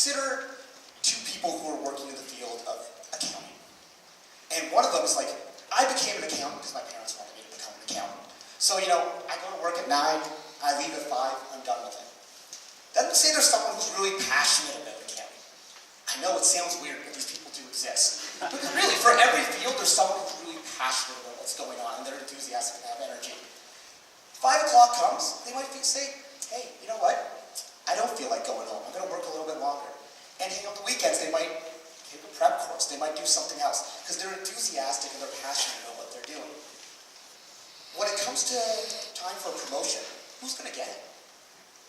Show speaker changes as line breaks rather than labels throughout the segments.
consider two people who are working in the field of accounting. And one of them is like, I became an accountant because my parents wanted me to become an accountant. So, I go to work at 9, I leave at 5, I'm done with it. Then say there's someone who's really passionate about accounting. I know it sounds weird, but these people do exist. But really, for every field, there's someone who's really passionate about what's going on, and they're enthusiastic and have energy. 5 o'clock comes, they might say, hey, you know what? I don't feel like going home. I'm going to work a little bit longer. And on the weekends, they might take a prep course. They might do something else because they're enthusiastic and they're passionate about what they're doing. When it comes to time for a promotion, who's going to get it?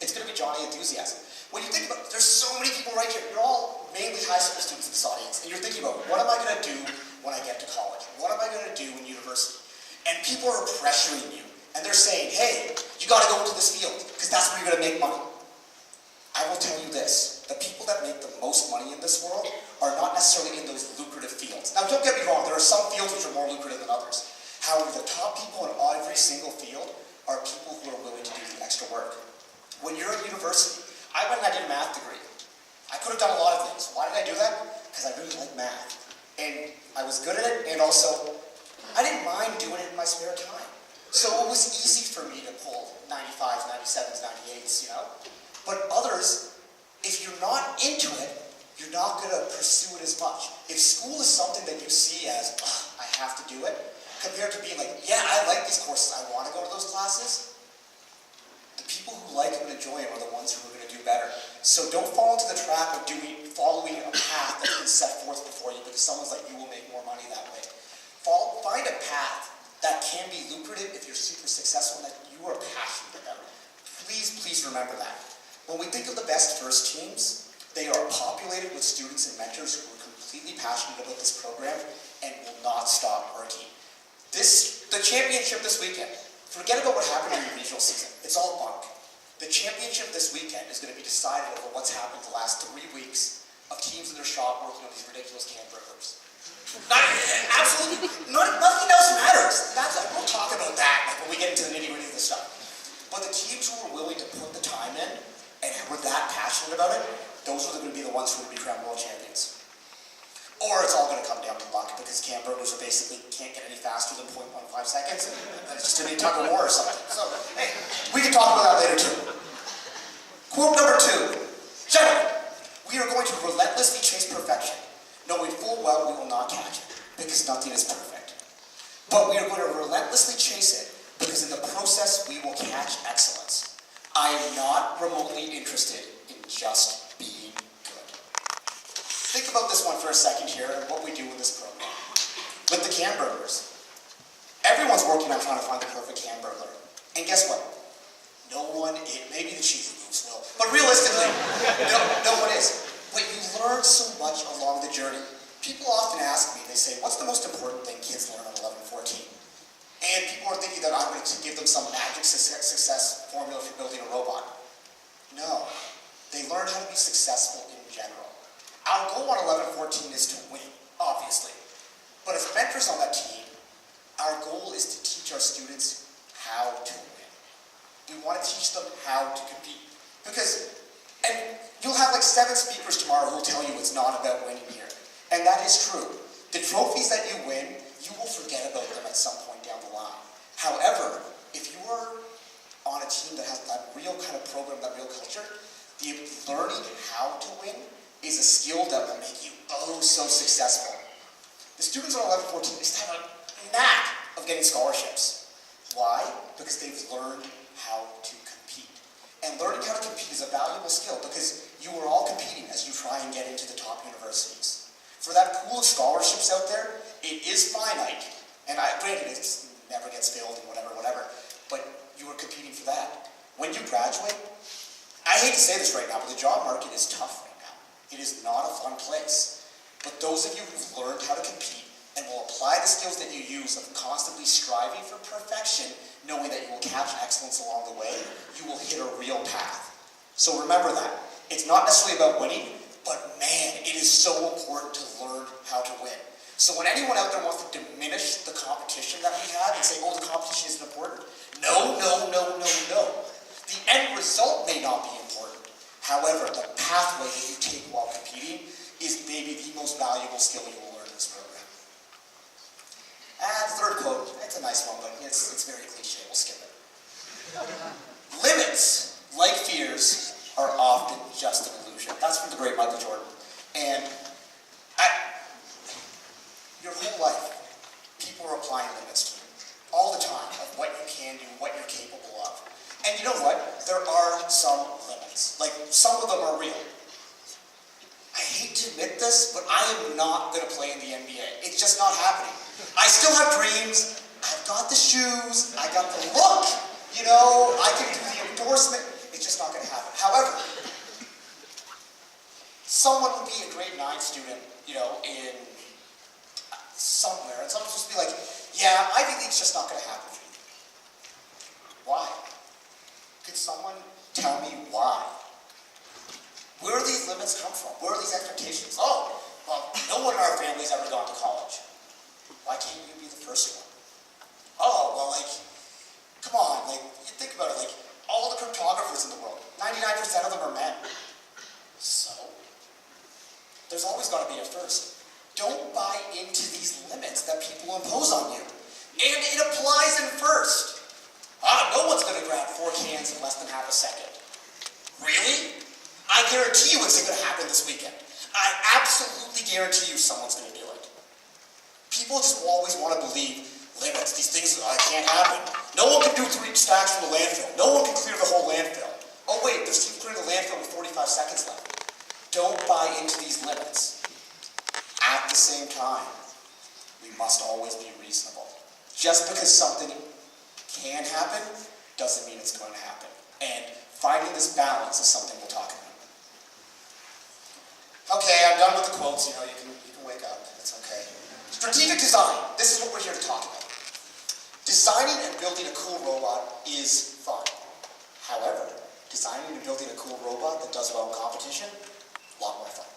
It's going to be Johnny Enthusiasm. When you think about it, there's so many people right here. You're all mainly high school students in this audience, and you're thinking about, what am I going to do when I get to college? What am I going to do in university? And people are pressuring you, and they're saying, hey, you got to go into this field because that's where you're going to make money. I will tell you this, the people that make the most money in this world are not necessarily in those lucrative fields. Now don't get me wrong, there are some fields which are more lucrative than others. However, the top people in every single field are people who are willing to do the extra work. When you're at university, I went and I did a math degree. I could have done a lot of things. Why did I do that? Because I really like math. And I was good at it, and also, I didn't mind doing it in my spare time. So it was easy for me to pull 95s, 97s, 98s, But others, if you're not into it, you're not going to pursue it as much. If school is something that you see as, I have to do it, compared to being like, yeah, I like these courses, I want to go to those classes, the people who like them and enjoy them are the ones who are going to do better. So don't fall into the trap of following a path that's been set forth before you because someone's like, you will make more money that way. Find a path that can be lucrative if you're super successful and that you are passionate about. Please, please remember that. When we think of the best first teams, they are populated with students and mentors who are completely passionate about this program and will not stop working. The championship this weekend, forget about what happened in the regional season. It's all bunk. The championship this weekend is going to be decided over what's happened the last 3 weeks of teams in their shop working on these ridiculous can burgers. Absolutely, nothing else matters. We'll talk about that when we get into the nitty-gritty of the stuff. But the teams who are willing to put the time in and were that passionate about it, those are going to be the ones who are going to be crowned world champions. Or it's all going to come down to luck because can burgers are basically can't get any faster than 0.15 seconds, and it's just a tug of war or something. So, hey, we can talk about that later too. Quote number 2. Gentlemen, we are going to relentlessly chase perfection, knowing full well we will not catch it, because nothing is perfect. But we are going to relentlessly chase it, because in the process we will catch excellence. I am not remotely interested in just being good. Think about this one for a second here and what we do with this program. With the can burglars. Everyone's working on trying to find the perfect can burglar. And guess what? No one is. Maybe the cheesy moves will. But realistically, no one is. But you learn so much along the journey. People often ask me, they say, what's the most important thing kids learn on 11-14? And people are thinking that I'm going to give them some magic success formula for building a robot. No. They learn how to be successful in general. Our goal on 11-14 is to win, obviously. But as mentors on that team, our goal is to teach our students how to win. We want to teach them how to compete. And you'll have like 7 speakers tomorrow who will tell you it's not about winning here. And that is true. The trophies that you win, you will forget about them at some point down the line. However, if you are on a team that has that real kind of program, that real culture, the learning how to win is a skill that will make you so successful. The students on 11-14 just have a knack of getting scholarships. Why? Because they've learned how to compete. And learning how to compete is a valuable skill because you are all competing as you try and get into the top universities. For that pool of scholarships out there, it is finite. And granted, it never gets filled and whatever, but you are competing for that. When you graduate, I hate to say this right now, but the job market is tough right now. It is not a fun place. But those of you who've learned how to compete and will apply the skills that you use of constantly striving for perfection, knowing that you will catch excellence along the way, you will hit a real path. So remember that. It's not necessarily about winning, but man, it is so important to learn how to win. So when anyone out there wants to diminish the competition that we have and say, oh, the competition isn't important, no. The end result may not be important. However, the pathway that you take while a nice one, but it's very cliche. We'll skip it. Limits, like fears, are often just an illusion. That's from the great Michael Jordan. And your whole life, people are applying limits to you all the time of what you can do, what you're capable of. And you know what? There are some limits. Like, some of them are real. I hate to admit this, but I am not going to play in the NBA. It's just not happening. I still have dreams. I've got the shoes. I got the look. You know, I can do the endorsement. It's just not going to happen. However, someone would be a grade 9 student, you know, in somewhere, and someone's supposed to be like, yeah, Ivy League's just not going to happen for you. Why? Could someone tell me why? Where do these limits come from? Where are these expectations? Oh, well, no one in our family's ever gone to college. Why can't you be the first one? Oh, well, like, come on, like, you think about it, like, all the cryptographers in the world, 99% of them are men. So, there's always got to be a first. Don't buy into these limits that people impose on you. And it applies in first. No one's going to grab 4 cans in less than half a second. Really? I guarantee you it's going to happen this weekend. I absolutely guarantee you someone's going to do it. People just always want to believe limits, these things can't happen. No one can do 3 stacks from the landfill. No one can clear the whole landfill. Oh wait, there's teams clearing the landfill with 45 seconds left. Don't buy into these limits. At the same time, we must always be reasonable. Just because something can happen doesn't mean it's going to happen. And finding this balance is something we'll talk about. Okay, I'm done with the quotes. You know, you can wake up. It's okay. Strategic design. This is what we're here to talk about. Designing and building a cool robot is fun. However, designing and building a cool robot that does well in competition, a lot more fun.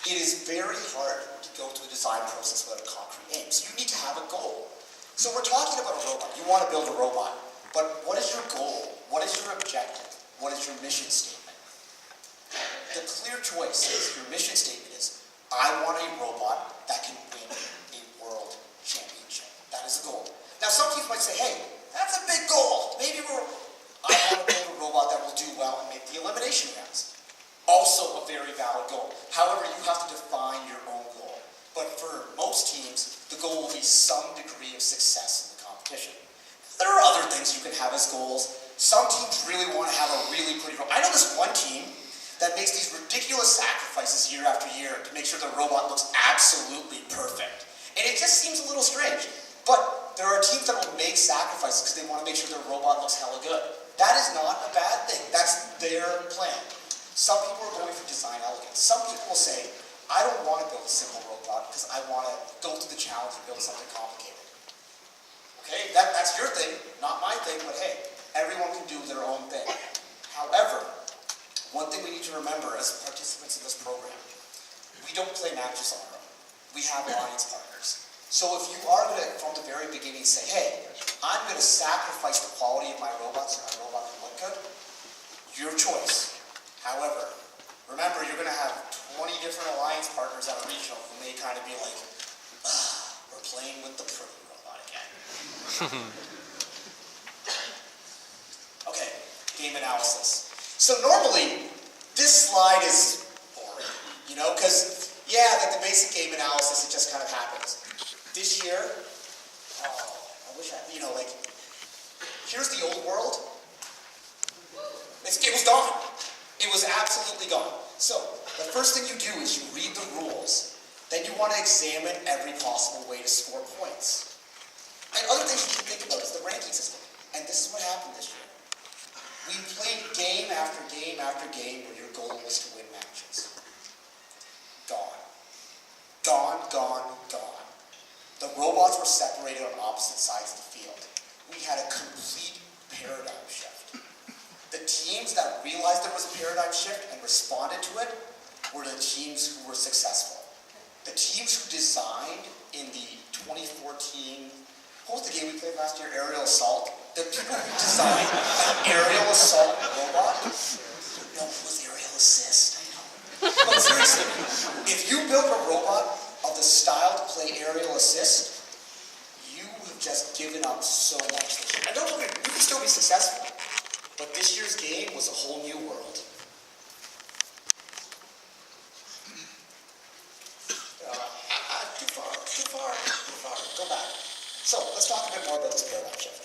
It is very hard to go through the design process without a concrete aim. So you need to have a goal. So we're talking about a robot. You want to build a robot. But what is your goal? What is your objective? What is your mission statement? The clear choice is, your mission statement is, I want a robot that can win a world championship. That is the goal. Now some people might say, hey, that's a big goal. Maybe I want to build a robot that will do well and make the elimination rounds. Also a very valid goal. However, you have to define your own goal. But for most teams, the goal will be some degree of success in the competition. There are other things you can have as goals. Some teams really want to have a really pretty robot. I know this one team that makes these ridiculous sacrifices year after year to make sure their robot looks absolutely perfect. And it just seems a little strange. But there are teams that will make sacrifices because they want to make sure their robot looks hella good. That is not a bad thing. That's their plan. Some people are going for design elegance. Some people will say, I don't want to build a simple robot because I want to go through the challenge and build something complicated. Okay, that's your thing, not my thing, but hey, everyone can do their own thing. However, one thing we need to remember as participants in this program, we don't play matches on our own. We have alliance partners. So if you are going to, from the very beginning, say, hey, I'm going to sacrifice the quality of my robot so my robot can look good, your choice. However, remember, you're going to have 20 different alliance partners at a regional who may kind of be like, we're playing with the pretty robot again. Okay, game analysis. So normally, this slide is boring, you know, because, yeah, like the basic game analysis, it just kind of happens. This year, I wish I, you know, like, here's the old world. It was gone. It was absolutely gone. So, the first thing you do is you read the rules. Then you want to examine every possible way to score points. And other things you can think about is the ranking system. And this is what happened this year. We played game after game after game where your goal was to win matches. Gone. Gone, gone, gone. The robots were separated on opposite sides of the field. We had a complete paradigm shift. The teams that realized there was a paradigm shift and responded to it were the teams who were successful. The teams who designed in the 2014, what was the game we played last year, Aerial Assault? The people who designed an aerial assault robot, no, it was aerial assist, I know. But seriously, if you build a robot of the style to play aerial assist, you have just given up so much this year. And don't worry, you can still be successful. But this year's game was a whole new world. Too far. Go back. So, let's talk a bit more about this paradigm shift.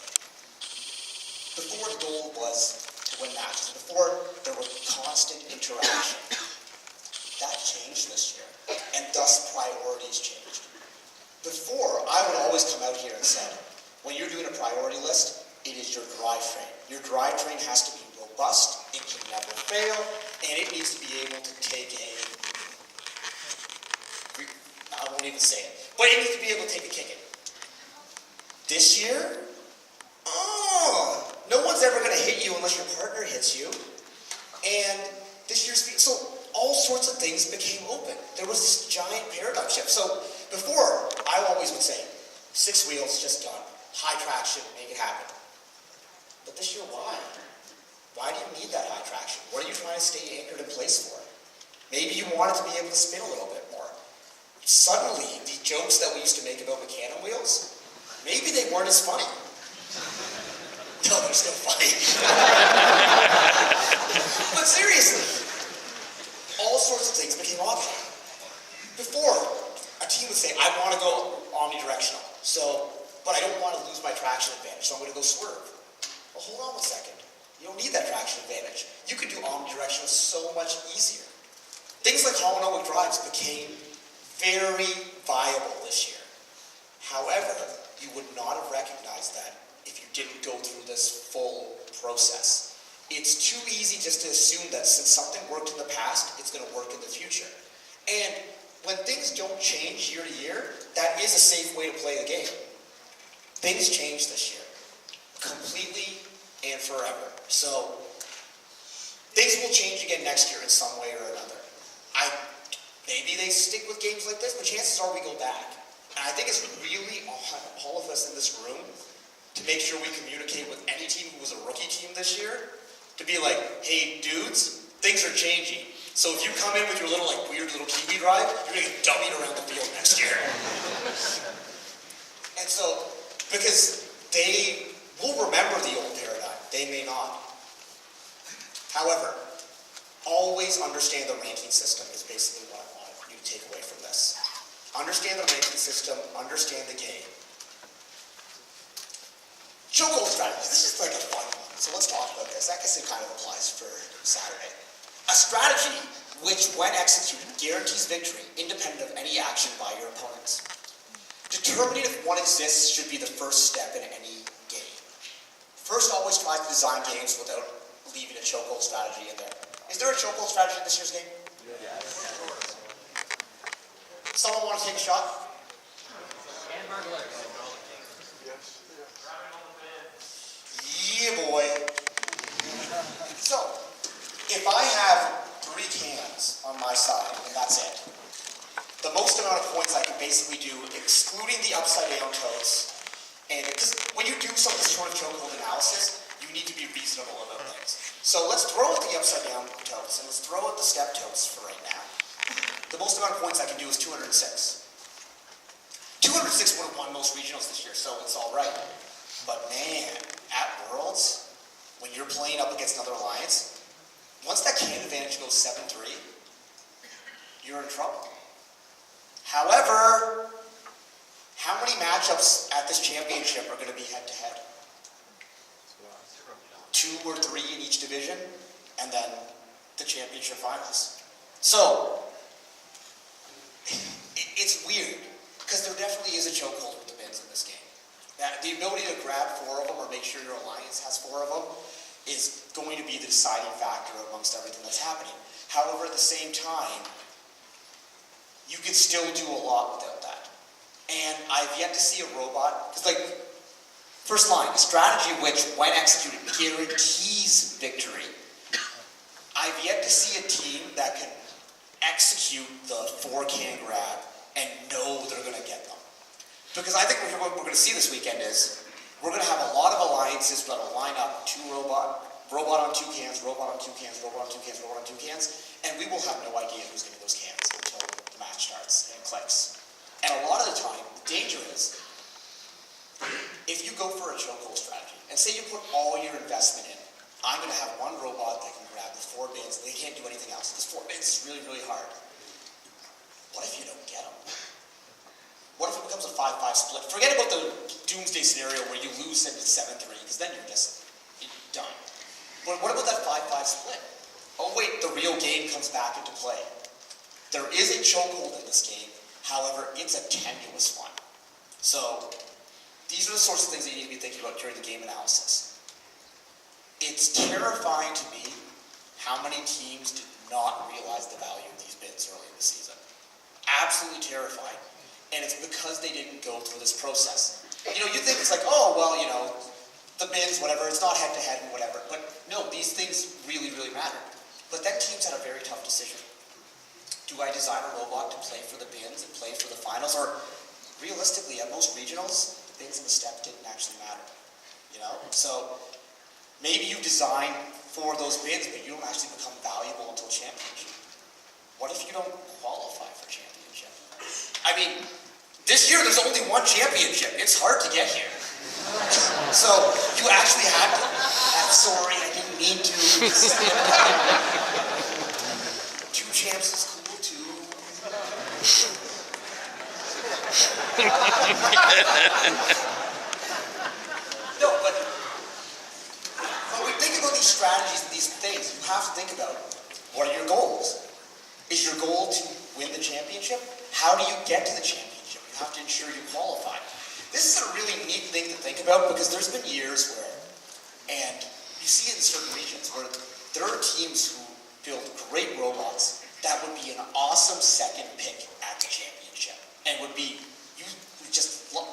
Before, the goal was to win matches. Before, there was constant interaction. That changed this year, and thus priorities changed. Before, I would always come out here and say, when you're doing a priority list, it is your drivetrain. Your drivetrain has to be robust, it can never fail, and it needs to be able to take I won't even say it, but it needs to be able to take a kicking. This year, no one's ever going to hit you unless your partner hits you. And this year's, so all sorts of things became open. There was this giant paradigm shift. So before, I always would say, 6 wheels, just done. High traction, make it happen. But this year, why? Why do you need that high traction? What are you trying to stay anchored in place for? Maybe you want it to be able to spin a little bit more. Suddenly, the jokes that we used to make about Mechanim wheels, maybe they weren't as funny. No, they're still funny. But seriously, all sorts of things became optional. Before, a team would say, I want to go omnidirectional, but I don't want to lose my traction advantage, so I'm going to go swerve. Well, hold on 1 second. You don't need that traction advantage. You could do omnidirectional so much easier. Things like holonomic drives became very viable this year. However, you would not have recognized that if you didn't go through this full process. It's too easy just to assume that since something worked in the past, it's going to work in the future. And when things don't change year to year, that is a safe way to play the game. Things change this year, completely and forever. So, things will change again next year in some way or another. Maybe they stick with games like this, but chances are we go back. And I think it's really on all of us in this room to make sure we communicate with any team who was a rookie team this year to be like, hey dudes, things are changing. So if you come in with your little weird little Kiwi drive, you're going to get dummied around the field next year. And so, because they will remember the old paradigm, they may not. However, always understand the ranking system is basically what I want you to take away from this. Understand the ranking system, understand the game. Chokehold strategy. This is like a fun one, so let's talk about this. I guess it kind of applies for Saturday. A strategy which, when executed, guarantees victory independent of any action by your opponents. Determining if one exists should be the first step in any game. First, always try to design games without leaving a chokehold strategy in there. Is there a chokehold strategy in this year's game? Yes. Someone want to take a shot? Yeah, boy. So, if I have 3 cans on my side, and that's it, the most amount of points I can basically do, excluding the upside down totes, and because when you do some sort of chokehold analysis, you need to be reasonable about things. So let's throw out the upside down totes, and let's throw out the step totes for right now. The most amount of points I can do is 206. 206 would have won most regionals this year, so it's all right. But man, at Worlds, when you're playing up against another alliance, once that can advantage goes 7-3, you're in trouble. However, how many matchups at this championship are going to be head-to-head? 2 or 3 in each division, and then the championship finals. So, it's weird, because there definitely is a chokehold with the bins in this game. The ability to grab 4 of them, or make sure your alliance has 4 of them, is going to be the deciding factor amongst everything that's happening. However, at the same time, you can still do a lot without that. And I've yet to see a robot, because first line, a strategy which, when executed, guarantees victory. I've yet to see a team that can execute the 4-can grab and know they're going to get them. Because I think what we're going to see this weekend is, we're going to have a lot of alliances that will line up 2 robot on 2 cans, robot on 2 cans, robot on 2 cans, robot on 2 cans, and we will have no idea who's getting those cans until the match starts and clicks. And a lot of the time, the danger is, if if you go for a chokehold strategy, and say you put all your investment in, I'm going to have one robot that can grab the 4 bins, and they can't do anything else. This 4 bins is really, really hard. What if you don't get them? What if it becomes a 5-5 split? Forget about the doomsday scenario where you lose and it's 7-3, because then you're done. But what about that 5-5 split? Oh wait, the real game comes back into play. There is a chokehold in this game, however, it's a tenuous one. So, these are the sorts of things that you need to be thinking about during the game analysis. It's terrifying to me how many teams did not realize the value of these bins early in the season. Absolutely terrifying. And it's because they didn't go through this process. You know, you think it's like, oh, well, you know, the bins, whatever, it's not head-to-head and whatever. But no, these things really, really matter. But then teams had a very tough decision. Do I design a robot to play for the bins and play for the finals? Or realistically, at most regionals, the bins and the step didn't actually matter. You know? So maybe you design for those bins, but you don't actually become valuable until championship. What if you don't qualify for championship? I mean, this year there's only one championship. It's hard to get here. So you actually had to. I'm sorry, I didn't mean to. 2 champs is cool too. No, but when we think about these strategies and these things, you have to think about what are your goals? Is your goal to win the championship? How do you get to the championship? You have to ensure you qualify. This is a really neat thing to think about because there's been years where, and you see it in certain regions, where there are teams who build great robots that would be an awesome second pick at the championship. And would be,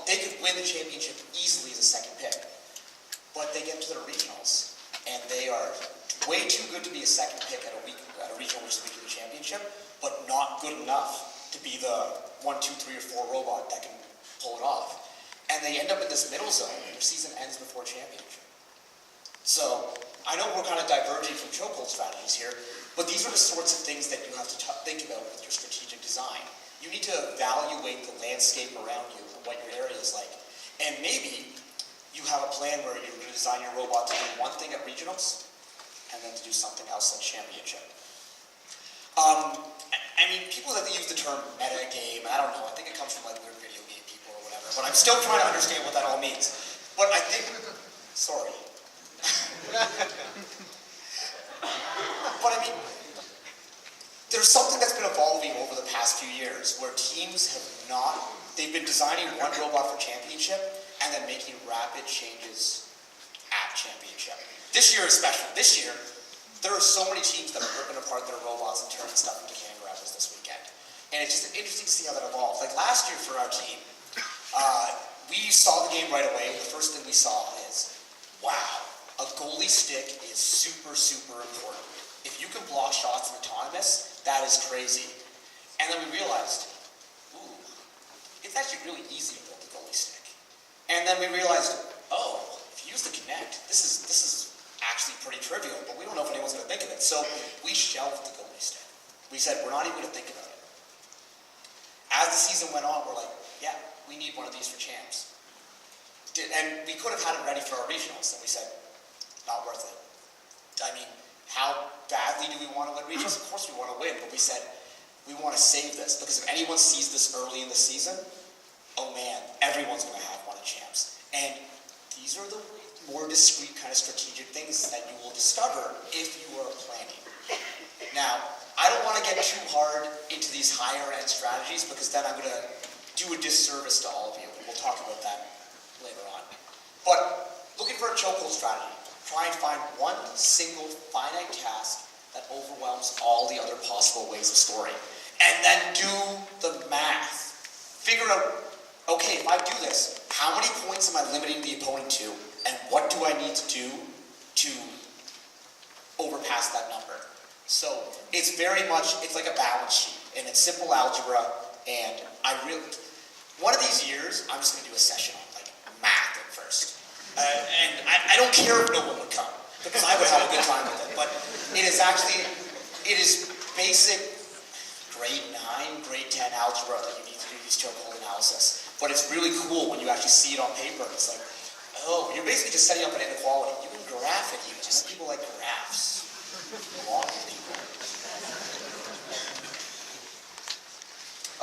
they could win the championship easily as a second pick. But they get to their regionals, and they are way too good to be a second pick at a regional which is week in the championship, but not good enough to be the 1, 2, 3, or 4 robot that can pull it off. And they end up in this middle zone, and their season ends before championship. So, I know we're kind of diverging from chokehold strategies here, but these are the sorts of things that you have to think about with your strategic design. You need to evaluate the landscape around you and what your area is like. And maybe you have a plan where you're going to design your robot to do one thing at regionals, and then to do something else at championship. I mean, people that use the term meta game, I don't know, I think it comes from like weird video game people or whatever, but I'm still trying to understand what that all means. But I think, sorry. But I mean, there's something that's been evolving over the past few years where teams have they've been designing one robot for championship and then making rapid changes at championship. This year especially. This year, there are so many teams that are ripping apart their robots and turning stuff into can grabbers this weekend. And it's just interesting to see how that evolves. Like last year for our team, we saw the game right away. The first thing we saw is, wow, a goalie stick is super, super important. If you can block shots in autonomous, that is crazy. And then we realized, ooh, it's actually really easy to build a goalie stick. And then we realized, oh, if you use the Kinect, this is actually pretty trivial, but we don't know if anyone's going to think of it. So we shelved the goalie stick. We said, we're not even going to think about it. As the season went on, we're like, yeah, we need one of these for champs. And we could have had it ready for our regionals, and we said, not worth it. I mean, how badly do we want to win regionals? Of course we want to win, but we said, we want to save this, because if anyone sees this early in the season, oh man, everyone's going to have one of champs. And these are the more discrete kind of strategic things that you will discover if you are planning. Now, I don't want to get too hard into these higher end strategies because then I'm going to do a disservice to all of you, and we'll talk about that later on. But looking for a chokehold strategy, try and find one single finite task that overwhelms all the other possible ways of scoring. And then do the math. Figure out, okay, if I do this, how many points am I limiting the opponent to? And what do I need to do to overpass that number? So it's very much, it's like a balance sheet, and it's simple algebra, and one of these years, I'm just going to do a session on like math at first. And I don't care if no one would come, because I would have a good time with it, but it is basic grade 9, grade 10 algebra that you need to do these chokehold analysis. But it's really cool when you actually see it on paper, and it's like, Oh, you're basically just setting up an inequality. You can graph it, you just people like graphs. Long people.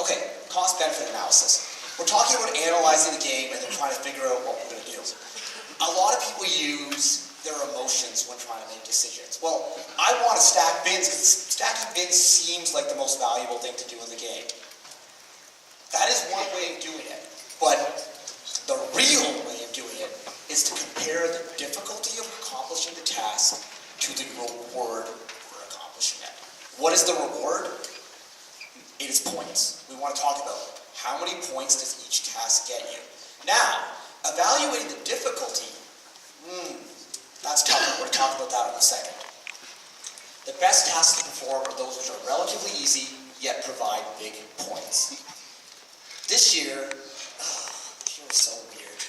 Okay, cost-benefit analysis. We're talking about analyzing the game and then trying to figure out what we're going to do. A lot of people use their emotions when trying to make decisions. Well, I want to stack bins because stacking bins seems like the most valuable thing to do in the game. That is one way of doing it, but the real way of doing it is to compare the difficulty of accomplishing the task to the reward for accomplishing it. What is the reward? It is points. We want to talk about how many points does each task get you. Now, evaluating the difficulty, that's tough. We're going to talk about that in a second. The best tasks to perform are those which are relatively easy, yet provide big points. This year is so weird.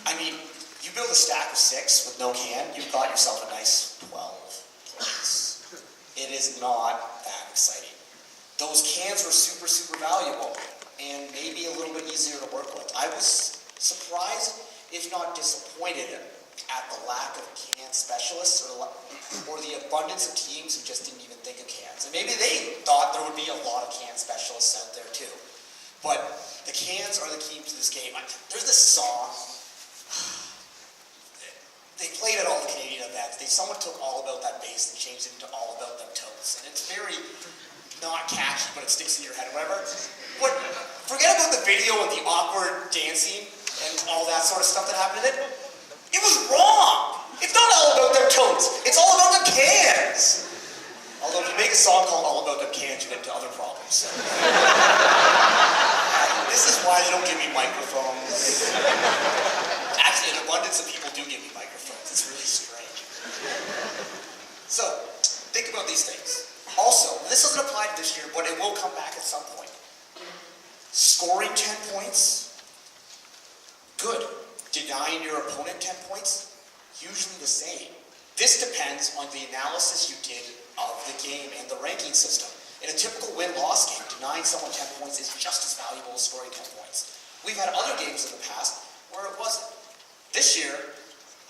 I mean, you build a stack of 6 with no can, you've got yourself a nice 12 points. It is not that exciting. Those cans were super, super valuable and maybe a little bit easier to work with. I was surprised, if not disappointed, at the lack of can specialists or the abundance of teams who just didn't even think of cans. And maybe they thought there would be a lot of can specialists out there too. But the cans are the key to this game. There's this song. They played at all the Canadian events. Someone took All About That bass and changed it into All About Them Totes. And it's very not catchy, but it sticks in your head or whatever. But forget about the video and the awkward dancing and all that sort of stuff that happened in it. It was wrong. It's not all about them totes. It's all about the cans. Although if you make a song called All About Them Cans, you get into other problems. This is why they don't give me microphones. Actually, an abundance of people do give me microphones. It's really strange. So, think about these things. Also, this doesn't apply to this year, but it will come back at some point. Scoring 10 points, good. Denying your opponent 10 points, usually the same. This depends on the analysis you did of the game and the ranking system. In a typical win-loss game, denying someone 10 points is just as valuable as scoring 10 points. We've had other games in the past where it wasn't. This year,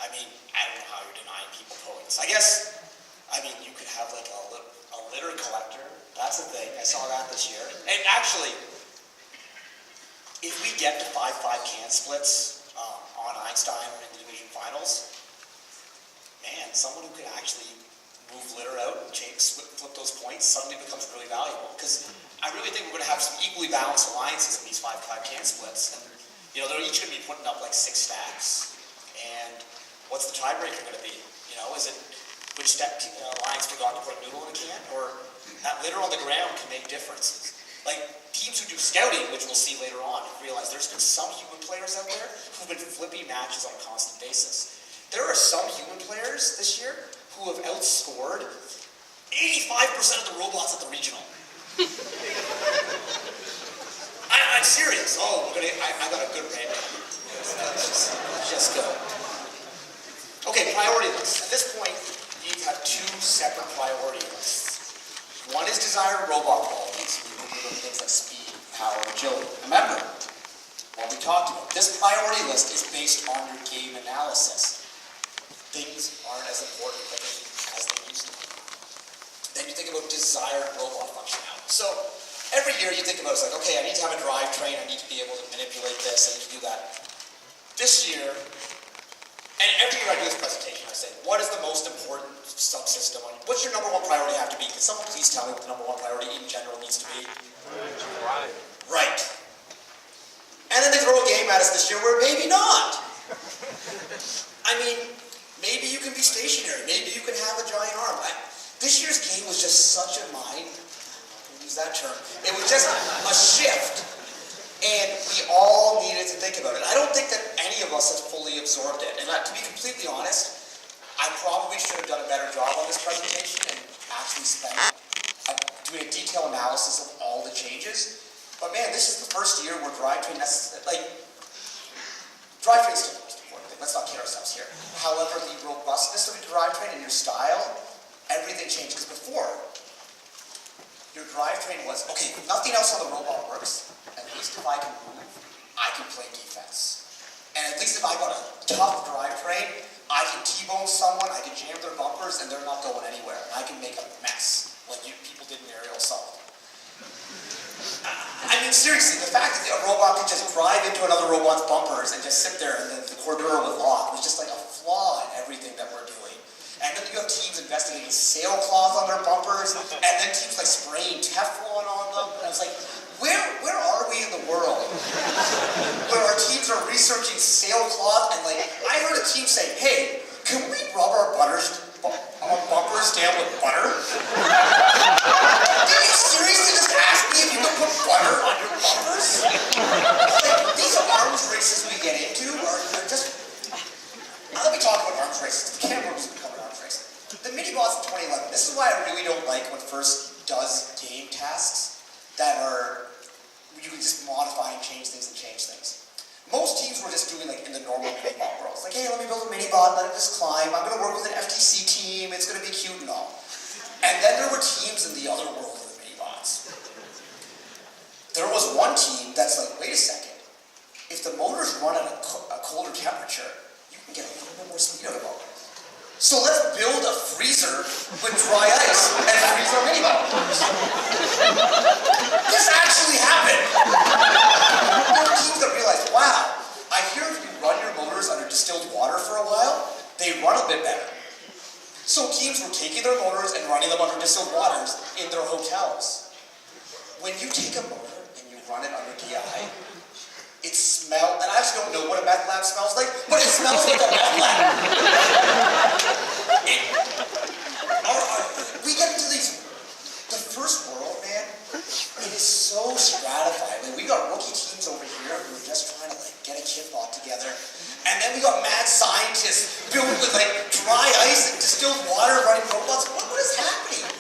I don't know how you're denying people points. You could have like a litter collector. That's a thing. I saw that this year. And actually, if we get to 5-5 can splits on Einstein or in the division finals, man, someone who could actually move litter out and flip those points suddenly becomes really valuable. Because I really think we're going to have some equally balanced alliances in these 5-5 can splits. And, they're each going to be putting up like 6 stacks. And what's the tiebreaker going to be? Is it which alliance forgot to put a noodle in a can? Or that litter on the ground can make differences. Like teams who do scouting, which we'll see later on, realize there's been some human players out there who've been flipping matches on a constant basis. There are some human players this year who have outscored 85% of the robots at the regional. I'm serious. I got a good rant. Let's just go. Okay, priority list. At this point, you have 2 separate priority lists. One is desired robot qualities. Things like speed, power, agility. Remember what we talked about. This priority list is based on your game analysis. Things aren't as important as they used to be. Then you think about desired robot functionality. So every year you think about it's like, okay, I need to have a drivetrain, I need to be able to manipulate this, I need to do that. This year, and every year I do this presentation, I say, what is the most important subsystem? What's your number 1 priority have to be? Can someone please tell me what the number 1 priority in general needs to be? Right. And then they throw a game at us this year where maybe not. Maybe you can be stationary. Maybe you can have a giant arm. This year's game was just such a mind, I'm going to use that term. It was just a shift. And we all needed to think about it. I don't think that any of us has fully absorbed it. And to be completely honest, I probably should have done a better job on this presentation and actually spent doing a detailed analysis of all the changes. But man, this is the first year where drivetrain is still the most important thing. Let's not kid ourselves here. However, the robustness of the drivetrain and your style, everything changed. Because before, your drivetrain was, okay, if nothing else on the robot works, at least if I can move, I can play defense. And at least if I got a tough drivetrain, I can T-bone someone, I can jam their bumpers, and they're not going anywhere. And I can make a mess, like people did in aerial assault. I mean, seriously, the fact that a robot could just drive into another robot's bumpers and just sit there and then the Cordura would lock was just like a flaw in everything that we're doing. And then you have teams investigating sailcloth on their bumpers, and then teams like spraying Teflon on them. And I was like, where are we in the world where our teams are researching sailcloth and like, I heard a team say, hey, can we rub our bumpers down with butter? Did you seriously just ask me if you could put butter on your bumpers? Like, these arms races we get into are just... Now let me talk about arms races. The camera was becoming arms race. The mini-bots in 2011, this is why I really don't like when FIRST does game tasks that are... you can just modify and change things. Most teams were just doing like in the normal mini-bot world. It's like, hey, let me build a mini-bot, let it just climb. I'm going to work with an FTC team. It's going to be cute and all. And then there were teams in the other world of the mini-bots. There was one team that's like, wait a second. If the motors run at a colder temperature, you can get a little bit more speed out of them. So let's build a freezer with dry ice and freeze our mini-bot. This actually happened. There were teams that realized, wow, I hear if you run your motors under distilled water for a while, they run a bit better. So teams were taking their motors and running them under distilled waters in their hotels. When you take a motor and you run it under DI, it smells, and I actually don't know what a meth lab smells like, but it smells like a meth lab. We get into the first world, man, it is so stratifying. Like, we got rookie teams over here who are just trying to like get a kit bot together, and then we got mad scientists built with like dry ice and distilled water running robots. What is happening?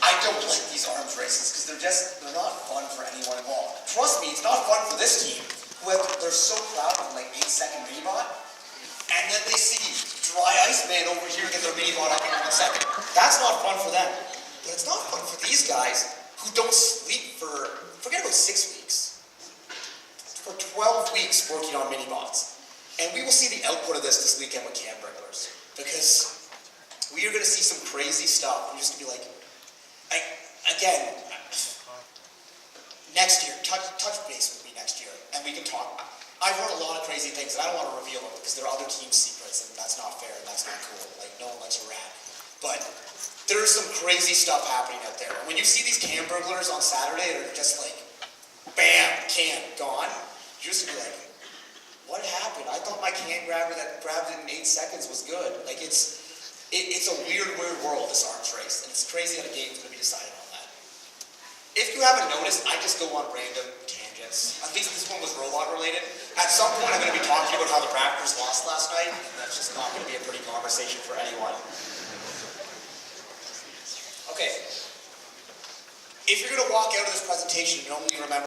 I don't like these arms races because they're not fun for anyone involved. Trust me, it's not fun for this team they're so proud of like 8-second mini-bot, and then they see dry ice man over here get their mini-bot up in 1 second. That's not fun for them. But it's not fun for these guys who don't sleep forget about 6 weeks, for 12 weeks working on mini-bots. And we will see the output of this weekend with cam burglars, because we are going to see some crazy stuff. I'm just going to be like, again, next year, touch base with me next year, and we can talk. I've heard a lot of crazy things, and I don't want to reveal them because they're other team secrets, and that's not fair, and that's not cool. Like, no one lets you rat. But there's some crazy stuff happening out there. When you see these cam burglars on Saturday, they're just like, bam, cam, gone. You're just going to be like, what happened? I thought my cam grabber that grabbed it in 8 seconds was good. Like, it's a weird world, this arms race, and it's crazy that a game's going to be decided on that. If you haven't noticed, I just go on random tangents. At least this one was robot related. At some point, I'm going to be talking about how the Raptors lost last night, and that's just not going to be a pretty conversation for anyone. Okay. If you're going to walk out of this presentation and only remember